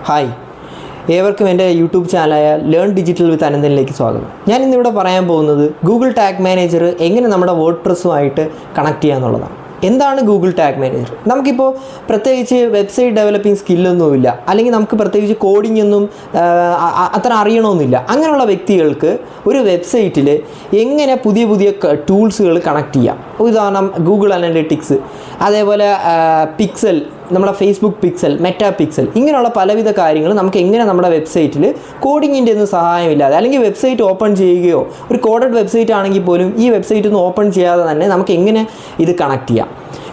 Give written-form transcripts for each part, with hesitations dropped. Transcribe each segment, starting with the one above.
Hi, ഏവർക്കും എൻ്റെ YouTube ചാനലായ learn digital വിത്ത് അനന്തനിലേക്ക് സ്വാഗതം. ഞാൻ ഇന്നിവിടെ പറയാൻ പോകുന്നത് ഗൂഗിൾ ടാഗ് മാനേജർ എങ്ങനെ നമ്മുടെ വേർഡ് പ്രസ്സുമായിട്ട് കണക്ട് ചെയ്യുക എന്നുള്ളതാണ്. എന്താണ് ഗൂഗിൾ ടാഗ് മാനേജർ? നമുക്കിപ്പോൾ പ്രത്യേകിച്ച് വെബ്സൈറ്റ് ഡെവലപ്പിംഗ് സ്കില്ലൊന്നുമില്ല, അല്ലെങ്കിൽ നമുക്ക് പ്രത്യേകിച്ച് കോഡിംഗ് ഒന്നും അത്ര അറിയണമെന്നില്ല. അങ്ങനെയുള്ള വ്യക്തികൾക്ക് ഒരു വെബ്സൈറ്റിൽ എങ്ങനെ പുതിയ പുതിയ ടൂൾസുകൾ കണക്ട് ചെയ്യാം. ഉദാഹരണം ഗൂഗിൾ അനലിറ്റിക്സ്, അതേപോലെ പിക്സൽ, നമ്മുടെ ഫേസ്ബുക്ക് പിക്സൽ, മെറ്റാ പിക്സൽ, ഇങ്ങനെയുള്ള പലവിധ കാര്യങ്ങൾ നമുക്ക് എങ്ങനെ നമ്മുടെ വെബ്സൈറ്റിൽ കോഡിങ്ങിൻ്റെ ഒന്നും സഹായമില്ലാതെ, അല്ലെങ്കിൽ വെബ്സൈറ്റ് ഓപ്പൺ ചെയ്യുകയോ ഒരു കോഡഡ് വെബ്സൈറ്റ് ആണെങ്കിൽ പോലും ഈ വെബ്സൈറ്റ് ഒന്നും ഓപ്പൺ ചെയ്യാതെ തന്നെ നമുക്ക് എങ്ങനെ ഇത് കണക്ട് ചെയ്യാം.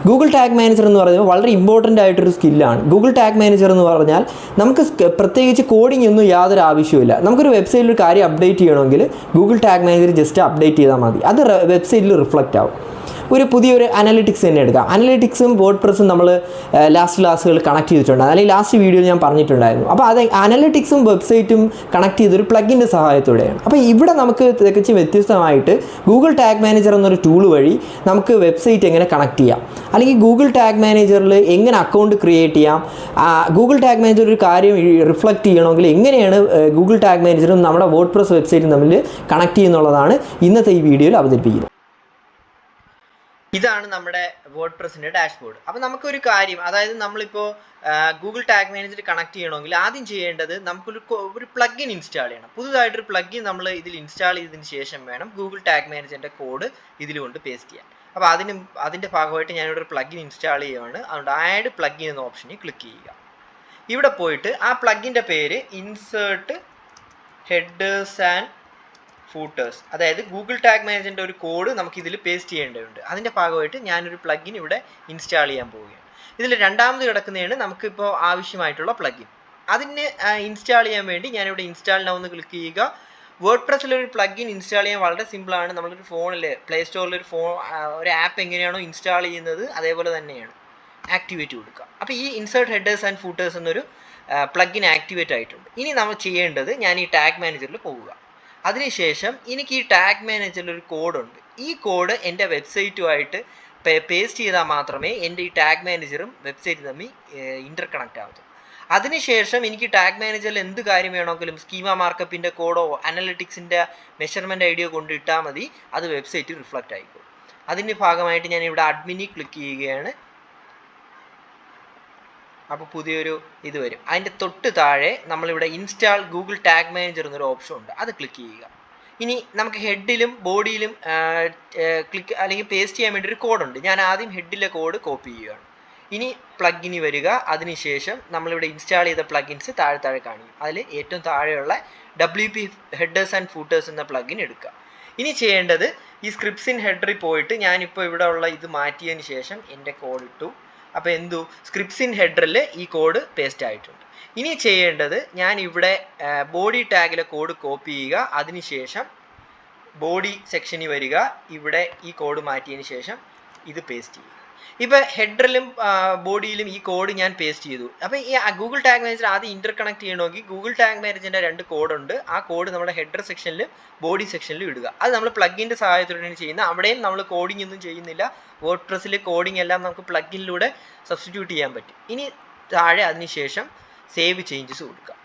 ഗൂഗിൾ ടാഗ് മാനേജർ എന്ന് പറയുമ്പോൾ വളരെ ഇമ്പോർട്ടൻ്റ് ആയിട്ടൊരു സ്കില്ലാണ്. ഗൂഗിൾ ടാഗ് മാനേജർ എന്ന് പറഞ്ഞാൽ നമുക്ക് പ്രത്യേകിച്ച് കോഡിംഗ് ഒന്നും യാതൊരു ആവശ്യമില്ല. നമുക്കൊരു വെബ്സൈറ്റിൽ ഒരു കാര്യം അപ്ഡേറ്റ് ചെയ്യണമെങ്കിൽ Google tag manager just update ചെയ്താൽ മതി, അത് വെബ്സൈറ്റിൽ റിഫ്ലക്റ്റ് ആവും. ഒരു പുതിയൊരു അനലിറ്റിക്സ് തന്നെ എടുക്കാം. അനലിറ്റിക്സും വേർഡ് പ്രസ്സും നമ്മൾ ലാസ്റ്റ് ക്ലാസ്സുകൾ കണക്ട് ചെയ്തിട്ടുണ്ട്, അല്ലെങ്കിൽ ലാസ്റ്റ് വീഡിയോയിൽ ഞാൻ പറഞ്ഞിട്ടുണ്ടായിരുന്നു. അപ്പോൾ അത് അനലിറ്റിക്സും വെബ്സൈറ്റും കണക്ട് ചെയ്തൊരു പ്ലഗിൻ്റെ സഹായത്തോടെയാണ്. അപ്പോൾ ഇവിടെ നമുക്ക് തികച്ചും വ്യത്യസ്തമായിട്ട് ഗൂഗിൾ ടാഗ് മാനേജർ എന്നൊരു ടൂൾ വഴി നമുക്ക് വെബ്സൈറ്റ് എങ്ങനെ കണക്ട് ചെയ്യാം, അല്ലെങ്കിൽ ഗൂഗിൾ ടാഗ് മാനേജറിൽ എങ്ങനെ അക്കൗണ്ട് ക്രിയേറ്റ് ചെയ്യാം, ഗൂഗിൾ ടാഗ് മാനേജർ ഒരു കാര്യം റിഫ്ലക്റ്റ് ചെയ്യണമെങ്കിൽ എങ്ങനെയാണ് ഗൂഗിൾ ടാഗ് മാനേജറും നമ്മുടെ വേർഡ് പ്രസ് വെബ്സൈറ്റും തമ്മിൽ കണക്ട് ചെയ്യുന്നുള്ളതാണ് ഇന്നത്തെ ഈ വീഡിയോയിൽ അവതരിപ്പിക്കുന്നത്. ഇതാണ് നമ്മുടെ വേർഡ് പ്രസിൻ്റെ ഡാഷ്ബോർഡ്. അപ്പോൾ നമുക്കൊരു കാര്യം, അതായത് നമ്മളിപ്പോൾ ഗൂഗിൾ ടാഗ് മാനേജർ കണക്ട് ചെയ്യണമെങ്കിൽ ആദ്യം ചെയ്യേണ്ടത് നമുക്കൊരു പ്ലഗിൻ ഇൻസ്റ്റാൾ ചെയ്യണം. പുതുതായിട്ടൊരു പ്ലഗിൻ നമ്മൾ ഇതിൽ ഇൻസ്റ്റാൾ ചെയ്തതിന് ശേഷം വേണം ഗൂഗിൾ ടാഗ് മാനേജറിൻ്റെ കോഡ് ഇതിൽ കൊണ്ട് പേസ്റ്റ് ചെയ്യാൻ. അപ്പോൾ അതിൻ്റെ ഭാഗമായിട്ട് ഞാനിവിടെ ഒരു പ്ലഗിൻ ഇൻസ്റ്റാൾ ചെയ്യുകയാണ്. അതുകൊണ്ട് ആഡ് പ്ലഗിൻ എന്ന ഓപ്ഷനിൽ ക്ലിക്ക് ചെയ്യുക. ഇവിടെ പോയിട്ട് ആ പ്ലഗിൻ്റെ പേര് ഇൻസേർട്ട് ഹെഡേഴ്സ് ആൻഡ് ഫൂട്ടേഴ്സ്, അതായത് ഗൂഗിൾ ടാഗ് മാനേജറിൻ്റെ ഒരു കോഡ് നമുക്ക് ഇതിൽ പേസ്റ്റ് ചെയ്യേണ്ടതുണ്ട്. അതിൻ്റെ ഭാഗമായിട്ട് ഞാനൊരു പ്ലഗിൻ ഇവിടെ ഇൻസ്റ്റാൾ ചെയ്യാൻ പോവുകയാണ്. ഇതിൽ രണ്ടാമത് കിടക്കുന്നതാണ് നമുക്കിപ്പോൾ ആവശ്യമായിട്ടുള്ള പ്ലഗിൻ. അതിന് ഇൻസ്റ്റാൾ ചെയ്യാൻ വേണ്ടി ഞാനിവിടെ ഇൻസ്റ്റാൾ നൗ എന്ന് ക്ലിക്ക് ചെയ്യുക. വേർഡ് പ്രസ്സിലൊരു പ്ലഗിൻ ഇൻസ്റ്റാൾ ചെയ്യാൻ വളരെ സിമ്പിളാണ്. നമ്മളൊരു ഫോണിൽ പ്ലേ സ്റ്റോറിൽ ഒരു ആപ്പ് എങ്ങനെയാണോ ഇൻസ്റ്റാൾ ചെയ്യുന്നത് അതേപോലെ തന്നെയാണ്. ആക്ടിവേറ്റ് കൊടുക്കുക. അപ്പോൾ ഈ ഇൻസേർട്ട് ഹെഡേഴ്സ് ആൻഡ് ഫൂട്ടേഴ്സ് എന്നൊരു പ്ലഗിൻ ആക്ടിവേറ്റ് ആയിട്ടുണ്ട്. ഇനി നമ്മൾ ചെയ്യേണ്ടത്, ഞാൻ ഈ ടാഗ് മാനേജറിൽ പോവുക. അതിനുശേഷം എനിക്ക് ഈ ടാഗ് മാനേജറിൽ ഒരു കോഡുണ്ട്. ഈ കോഡ് എൻ്റെ വെബ്സൈറ്റുമായിട്ട് പേസ്റ്റ് ചെയ്താൽ മാത്രമേ എൻ്റെ ഈ ടാഗ് മാനേജറും വെബ്സൈറ്റും തമ്മിൽ ഇൻ്റർ കണക്റ്റ് ആവത്തുള്ളൂ. അതിനുശേഷം എനിക്ക് ടാഗ് മാനേജറിൽ എന്ത് കാര്യം വേണമെങ്കിലും സ്കീമ മാർക്കപ്പിൻ്റെ കോഡോ അനലിറ്റിക്സിൻ്റെ മെഷർമെൻറ്റ് ഐഡിയോ കൊണ്ട് ഇട്ടാൽ മതി, അത് വെബ്സൈറ്റ് റിഫ്ലക്റ്റ് ആയിക്കോളും. അതിൻ്റെ ഭാഗമായിട്ട് ഞാൻ ഇവിടെ അഡ്മിനിൽ ക്ലിക്ക് ചെയ്യുകയാണ്. അപ്പോൾ പുതിയൊരു ഇത് വരും. അതിൻ്റെ തൊട്ട് താഴെ നമ്മളിവിടെ ഇൻസ്റ്റാൾ ഗൂഗിൾ ടാഗ് മാനേജർ എന്നൊരു ഓപ്ഷൻ ഉണ്ട്, അത് ക്ലിക്ക് ചെയ്യുക. ഇനി നമുക്ക് ഹെഡിലും ബോഡിയിലും ക്ലിക്ക് അല്ലെങ്കിൽ പേസ്റ്റ് ചെയ്യാൻ വേണ്ടി ഒരു കോഡുണ്ട്. ഞാൻ ആദ്യം ഹെഡിലെ കോഡ് കോപ്പി ചെയ്യുകയാണ്. ഇനി പ്ലഗിന് വരിക. അതിനുശേഷം നമ്മളിവിടെ ഇൻസ്റ്റാൾ ചെയ്ത പ്ലഗിൻസ് താഴെ കാണിക്കും. അതിൽ ഏറ്റവും താഴെയുള്ള WP ഹെഡേഴ്സ് ആൻഡ് ഫൂട്ടേഴ്സ് എന്ന പ്ലഗിൻ എടുക്കുക. ഇനി ചെയ്യേണ്ടത്, ഈ സ്ക്രിപ്റ്റ്സിൻ ഹെഡറിൽ പോയിട്ട് ഞാനിപ്പോൾ ഇവിടെ ഉള്ള ഇത് മാറ്റിയതിന് ശേഷം എൻ്റെ കോഡ് ഇട്ടു. അപ്പോൾ സ്ക്രിപ്റ്റ്സിൻ ഹെഡറിൽ ഈ കോഡ് പേസ്റ്റ് ആയിട്ടുണ്ട്. ഇനി ചെയ്യേണ്ടത്, ഞാൻ ഇവിടെ ബോഡി ടാഗിലെ കോഡ് കോപ്പി ചെയ്യുക. അതിനുശേഷം ബോഡി സെക്ഷനിൽ വരിക. ഇവിടെ ഈ കോഡ് മാറ്റിയതിന് ശേഷം ഇത് പേസ്റ്റ് ചെയ്യുക. ഇപ്പോൾ ഹെഡറിലും ബോഡിയിലും ഈ കോഡ് ഞാൻ പേസ്റ്റ് ചെയ്തു. അപ്പോൾ ഈ ഗൂഗിൾ ടാഗ് മാനേജർ ആദ്യം ഇൻ്റർ കണക്ട് ചെയ്യണമെങ്കിൽ ഗൂഗിൾ ടാഗ് മാനേജറിൻ്റെ 2 കോഡുണ്ട്. ആ കോഡ് നമ്മുടെ ഹെഡർ സെക്ഷനിലും ബോഡി സെക്ഷനിലും ഇടുക. അത് നമ്മൾ പ്ലഗിൻ്റെ സഹായത്തോടെയാണ് ചെയ്യുന്നത്. അവിടെയും നമ്മൾ കോഡിംഗ് ഒന്നും ചെയ്യുന്നില്ല. വേർഡ് പ്രസ്സിൽ കോഡിംഗ് എല്ലാം നമുക്ക് പ്ലഗിനിലൂടെ സബ്സ്റ്റിറ്റ്യൂട്ട് ചെയ്യാൻ പറ്റും. ഇനി താഴെ അതിനുശേഷം സേവ് ചേഞ്ചസ് കൊടുക്കുക.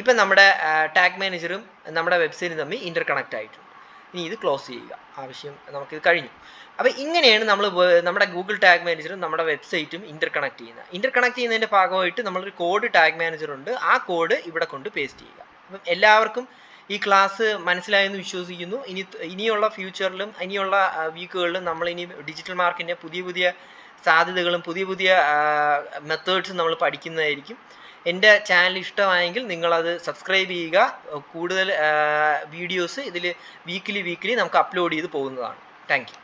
ഇപ്പം നമ്മുടെ ടാഗ് മാനേജറും നമ്മുടെ വെബ്സൈറ്റും തമ്മിൽ ഇൻ്റർ കണക്റ്റ് ആയിട്ടുണ്ട്. ഇനി ഇത് ക്ലോസ് ചെയ്യുക. ആവശ്യം നമുക്കിത് കഴിഞ്ഞു. അപ്പോൾ ഇങ്ങനെയാണ് നമ്മൾ നമ്മുടെ ഗൂഗിൾ ടാഗ് മാനേജറും നമ്മുടെ വെബ്സൈറ്റും ഇൻ്റർ കണക്ട് ചെയ്യുന്നത്. ഇൻ്റർ കണക്ട് ചെയ്യുന്നതിൻ്റെ ഭാഗമായിട്ട് നമ്മളൊരു കോഡ് ടാഗ് മാനേജർ ഉണ്ട്. ആ കോഡ് ഇവിടെ കൊണ്ട് പേസ്റ്റ് ചെയ്യുക. അപ്പം എല്ലാവർക്കും ഈ ക്ലാസ് മനസ്സിലായെന്ന് വിശ്വസിക്കുന്നു. ഇനിയുള്ള ഫ്യൂച്ചറിലും ഇനിയുള്ള വീക്കുകളിലും നമ്മളിനി ഡിജിറ്റൽ മാർക്കറ്റിൻ്റെ പുതിയ സാധ്യതകളും പുതിയ മെത്തേഡ്സും നമ്മൾ പഠിക്കുന്നതായിരിക്കും. എൻ്റെ ചാനൽ ഇഷ്ടമായെങ്കിൽ നിങ്ങളത് സബ്സ്ക്രൈബ് ചെയ്യുക. കൂടുതൽ വീഡിയോസ് ഇതിൽ വീക്കിലി നമുക്ക് അപ്ലോഡ് ചെയ്ത് പോകുന്നതാണ്. Thank you.